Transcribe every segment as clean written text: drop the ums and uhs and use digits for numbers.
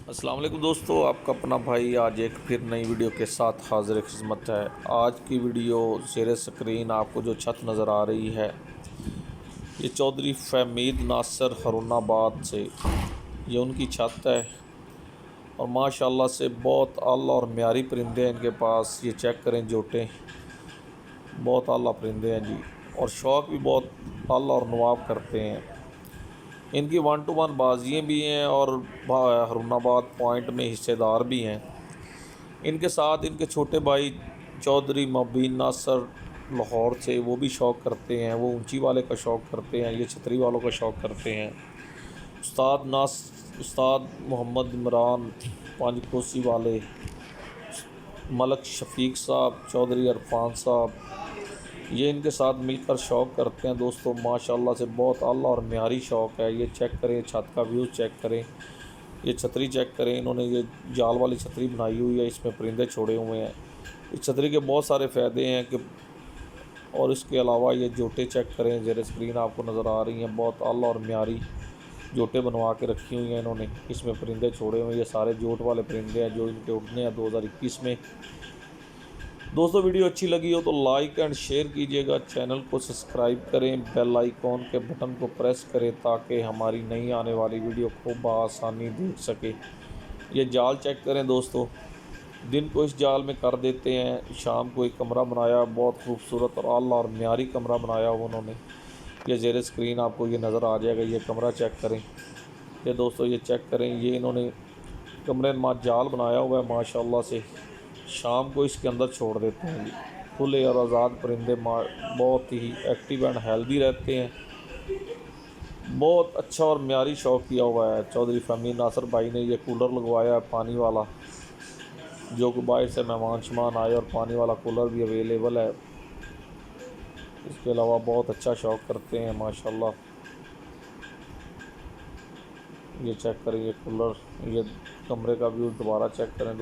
अस्सलाम वालेकुम दोस्तों, आपका अपना भाई आज एक फिर नई वीडियो के साथ हाजिर खिदमत है। आज की वीडियो ज़ेरे स्क्रीन आपको जो छत नज़र आ रही है, ये चौधरी फहमीद नासर हरुणाबाद से ये उनकी छत है। और माशाल्लाह से बहुत आला और म्यारी परिंदे हैं इनके पास। ये चेक करें, जोटे बहुत आला परिंदे हैं जी, और शौक़ भी बहुत आला और नवाब करते हैं। इनकी 1 to 1 बाजियाँ भी हैं और हरुणाबाद पॉइंट में हिस्सेदार भी हैं। इनके साथ इनके छोटे भाई चौधरी मुबीन नासर लाहौर से, वो भी शौक़ करते हैं। वो ऊंची वाले का शौक़ करते हैं, ये छतरी वालों का शौक़ करते हैं। उस्ताद मोहम्मद इमरान पांचकोसी वाले, मलक शफीक साहब, चौधरी अरफान साहब, ये इनके साथ मिलकर शौक़ करते हैं। दोस्तों माशाल्लाह से बहुत आला और म्यारी शौक़ है। ये चेक करें, छत का व्यू चेक करें, ये छतरी चेक करें। इन्होंने ये जाल वाली छतरी बनाई हुई है, इसमें परिंदे छोड़े हुए हैं। इस छतरी के बहुत सारे फ़ायदे हैं कि, और इसके अलावा ये जोटे चेक करें, ज़ेरे स्क्रीन आपको नज़र आ रही हैं। बहुत आला और म्यारी जोटे बनवा के रखी हुई हैं इन्होंने, इसमें परिंदे छोड़े हुए हैं। ये सारे जोट वाले परिंदे हैं जो इनके उड़ने हैं 2021 में। दोस्तों वीडियो अच्छी लगी हो तो लाइक एंड शेयर कीजिएगा, चैनल को सब्सक्राइब करें, बेल आइकॉन के बटन को प्रेस करें ताकि हमारी नई आने वाली वीडियो को बआसानी देख सके। ये जाल चेक करें दोस्तों, दिन को इस जाल में कर देते हैं, शाम को एक कमरा बनाया, बहुत खूबसूरत और आला और म्यारी कमरा बनाया उन्होंने। ये ज़ेरे स्क्रीन आपको ये नज़र आ जाएगा, ये कमरा चेक करें। ये दोस्तों ये चेक करें, ये इन्होंने कमरे में जाल बनाया हुआ है माशाल्लाह से। शाम को इसके अंदर छोड़ देते हैं जी। खुले और आज़ाद परिंदे बहुत ही एक्टिव एंड हेल्दी रहते हैं। बहुत अच्छा और म्यारी शौक़ किया हुआ है चौधरी फहमीद नासर भाई ने। ये कूलर लगवाया है पानी वाला, जो कि बाहर से मेहमान शमान आए, और पानी वाला कूलर भी अवेलेबल है। इसके अलावा बहुत अच्छा शौक़ करते हैं माशाल्लाह। ये चेक करें, ये कूलर, ये कमरे का व्यू दोबारा चेक करें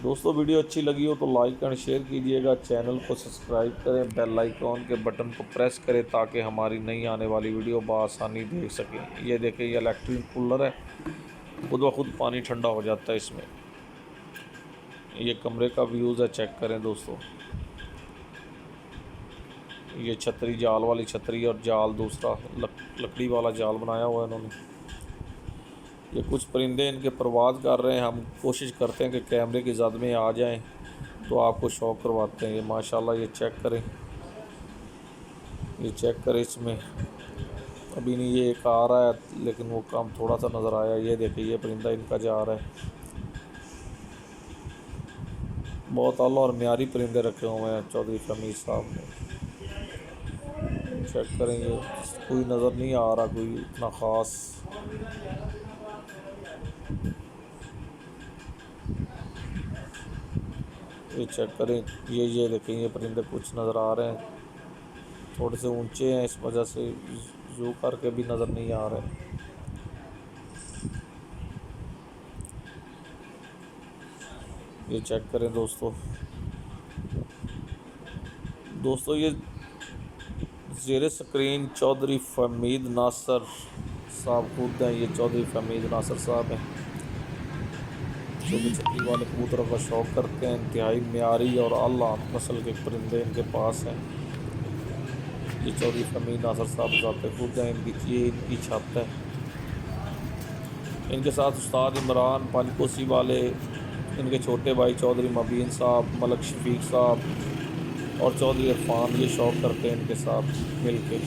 दोस्तों वीडियो अच्छी लगी हो तो लाइक एंड शेयर कीजिएगा, चैनल को सब्सक्राइब करें, बेल आइकॉन के बटन को प्रेस करें ताकि हमारी नई आने वाली वीडियो बआसानी देख सकें। ये देखें, ये इलेक्ट्रिक कूलर है, खुद ब खुद पानी ठंडा हो जाता है इसमें। ये कमरे का व्यूज़ है, चेक करें दोस्तों। ये छतरी, जाल वाली छतरी, और जाल दूसरा लकड़ी वाला जाल बनाया हुआ है इन्होंने। ये कुछ परिंदे इनके परवाज़ कर रहे हैं, हम कोशिश करते हैं कि कैमरे की ज़द में आ जाएं तो आपको शौक़ करवाते हैं। ये माशाल्लाह ये चेक करें, ये चेक करें, इसमें अभी नहीं, ये एक आ रहा है लेकिन वो काम थोड़ा सा नज़र आया। ये देखिए, ये परिंदा इनका जा रहा है। बहुत आला और म्यारी परिंदे रखे हुए हैं चौधरी फहमीद साहब ने। चेक करें, ये कोई नज़र नहीं आ रहा कोई इतना ख़ास। ये चेक करें, ये देखें, ये परिंदे कुछ नज़र आ रहे हैं, थोड़े से ऊंचे हैं, इस वजह से जू करके भी नज़र नहीं आ रहे। ये चेक करें दोस्तों ये ज़ेरे स्क्रीन चौधरी फहमीद नासर साहब खुद हैं। ये चौधरी फहमीद नासर साहब हैं जो कि छतरी वाले कबूतरों का शौक़ करते हैं। इंतहाई म्यारी और आला नस्ल के परिंदे इनके पास हैं। ये चौधरी फहमीद नासर साहब जाते खुद हैं। ये इनकी छत है। इनके साथ उस्ताद इमरान पांचकोसी वाले, इनके छोटे भाई चौधरी मुबीन साहब, मलक शफीक साहब और चौधरी अरफान, ये शौक़ करते हैं इनके साथ मिल के।